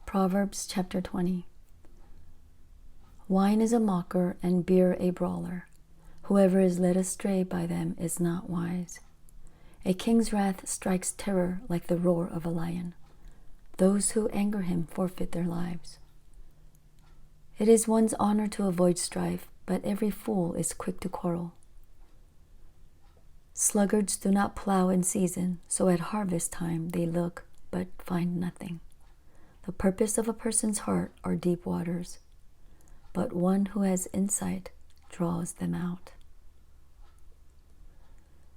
Proverbs chapter 20. Wine is a mocker and beer a brawler. Whoever is led astray by them is not wise. A king's wrath strikes terror like the roar of a lion. Those who anger him forfeit their lives. It is one's honor to avoid strife, but every fool is quick to quarrel. Sluggards do not plow in season, so at harvest time they look but find nothing. The purpose of a person's heart are deep waters, but one who has insight draws them out.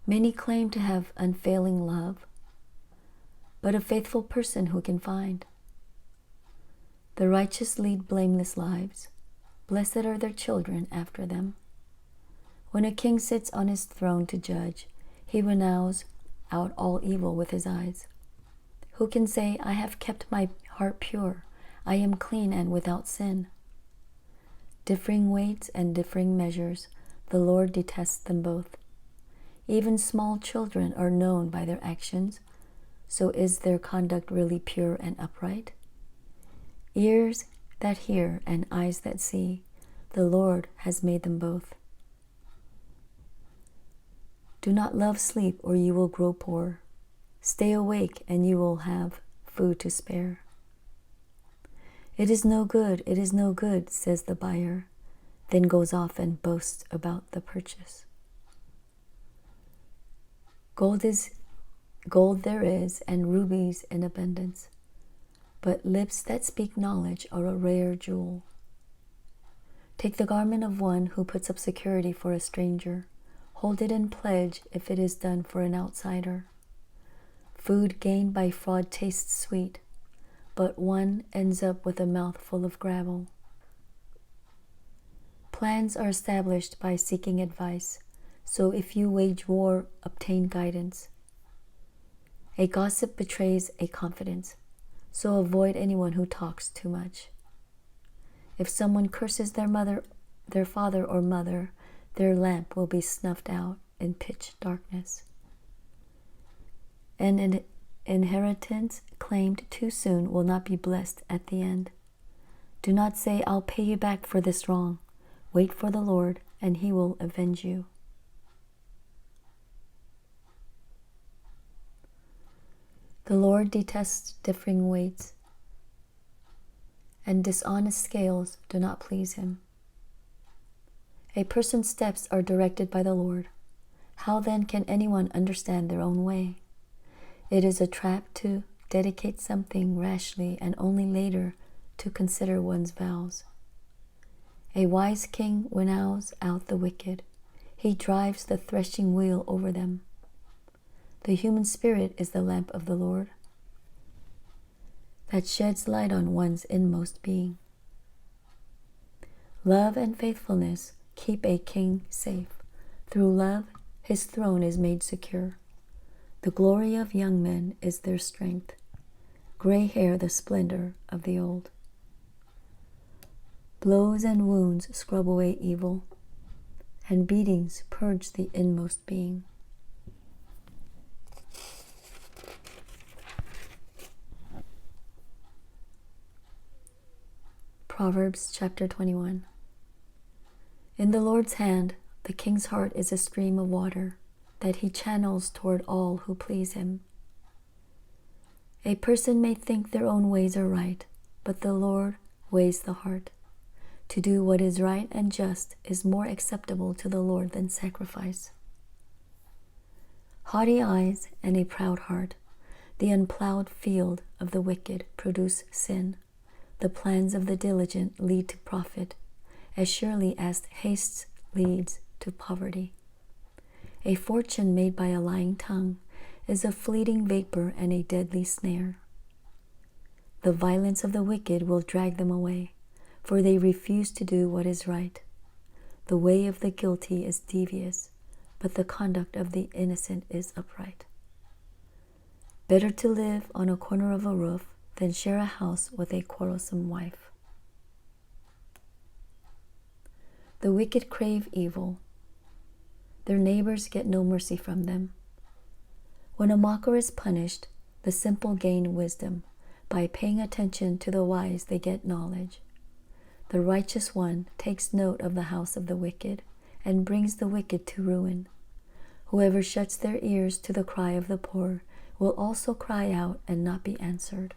Many claim to have unfailing love, but a faithful person who can find? The righteous lead blameless lives. Blessed are their children after them. When a king sits on his throne to judge, he winnows out all evil with his eyes. Who can say, I have kept my heart pure, I am clean and without sin? Differing weights and differing measures, the Lord detests them both. Even small children are known by their actions, so is their conduct really pure and upright? Ears that hear and eyes that see, the Lord has made them both. Do not love sleep or you will grow poor. Stay awake and you will have food to spare. It is no good, says the buyer, then goes off and boasts about the purchase. Gold there is, and rubies in abundance, but lips that speak knowledge are a rare jewel. Take the garment of one who puts up security for a stranger. Hold it in pledge if it is done for an outsider. Food gained by fraud tastes sweet, but one ends up with a mouth full of gravel. Plans are established by seeking advice, so if you wage war, obtain guidance. A gossip betrays a confidence, so avoid anyone who talks too much. If someone curses their father or mother, their lamp will be snuffed out in pitch darkness. An inheritance claimed too soon will not be blessed at the end. Do not say, I'll pay you back for this wrong. Wait for the Lord, and he will avenge you. The Lord detests differing weights, and dishonest scales do not please him. A person's steps are directed by the Lord. How then can anyone understand their own way? It is a trap to dedicate something rashly and only later to consider one's vows. A wise king winnows out the wicked. He drives the threshing wheel over them. The human spirit is the lamp of the Lord that sheds light on one's inmost being. Love and faithfulness keep a king safe. Through love, his throne is made secure. The glory of young men is their strength. Gray hair the splendor of the old. Blows and wounds scrub away evil, and beatings purge the inmost being. Proverbs chapter 21. In the Lord's hand, the king's heart is a stream of water that he channels toward all who please him. A person may think their own ways are right, but the Lord weighs the heart. To do what is right and just is more acceptable to the Lord than sacrifice. Haughty eyes and a proud heart, the unplowed field of the wicked produce sin. The plans of the diligent lead to profit, as surely as haste leads to poverty. A fortune made by a lying tongue is a fleeting vapor and a deadly snare. The violence of the wicked will drag them away, for they refuse to do what is right. The way of the guilty is devious, but the conduct of the innocent is upright. Better to live on a corner of a roof than share a house with a quarrelsome wife. The wicked crave evil. Their neighbors get no mercy from them. When a mocker is punished, the simple gain wisdom, By paying attention to the wise, they get knowledge. The righteous one takes note of the house of the wicked and brings the wicked to ruin. Whoever shuts their ears to the cry of the poor will also cry out and not be answered.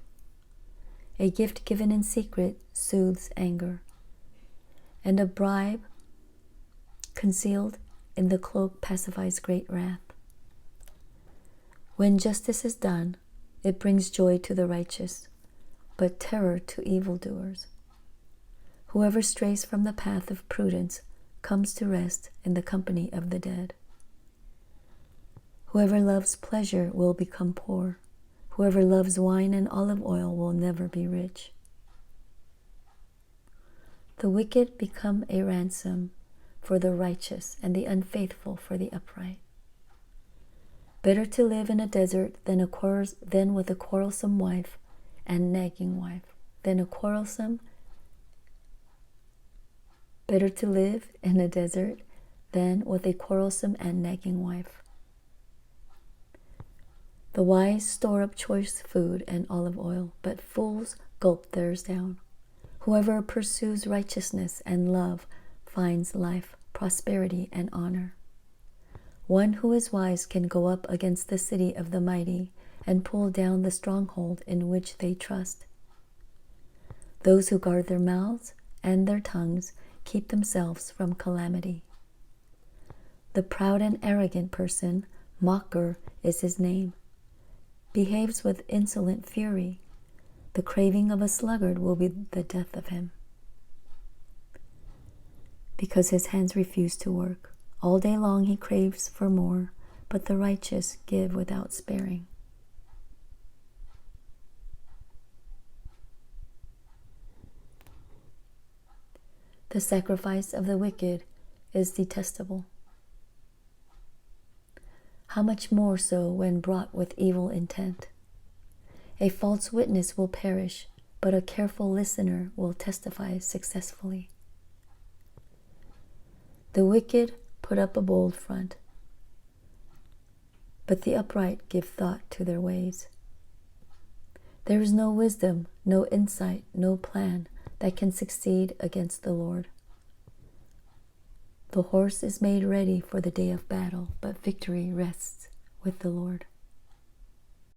A gift given in secret soothes anger, and a bribe concealed in the cloak pacifies great wrath. When justice is done, it brings joy to the righteous, but terror to evildoers. Whoever strays from the path of prudence comes to rest in the company of the dead. Whoever loves pleasure will become poor. Whoever loves wine and olive oil will never be rich. The wicked become a ransom for the righteous, and the unfaithful for the upright. Better to live in a desert than with a quarrelsome wife and nagging wife. Better to live in a desert than with a quarrelsome and nagging wife. The wise store up choice food and olive oil, but fools gulp theirs down. Whoever pursues righteousness and love finds life, prosperity, and honor. One who is wise can go up against the city of the mighty and pull down the stronghold in which they trust. Those who guard their mouths and their tongues keep themselves from calamity. The proud and arrogant person, mocker is his name, behaves with insolent fury. The craving of a sluggard will be the death of him, because his hands refuse to work. All day long he craves for more, but the righteous give without sparing. The sacrifice of the wicked is detestable. How much more so when brought with evil intent? A false witness will perish, but a careful listener will testify successfully. The wicked put up a bold front, but the upright give thought to their ways. There is no wisdom, no insight, no plan that can succeed against the Lord. The horse is made ready for the day of battle, but victory rests with the Lord.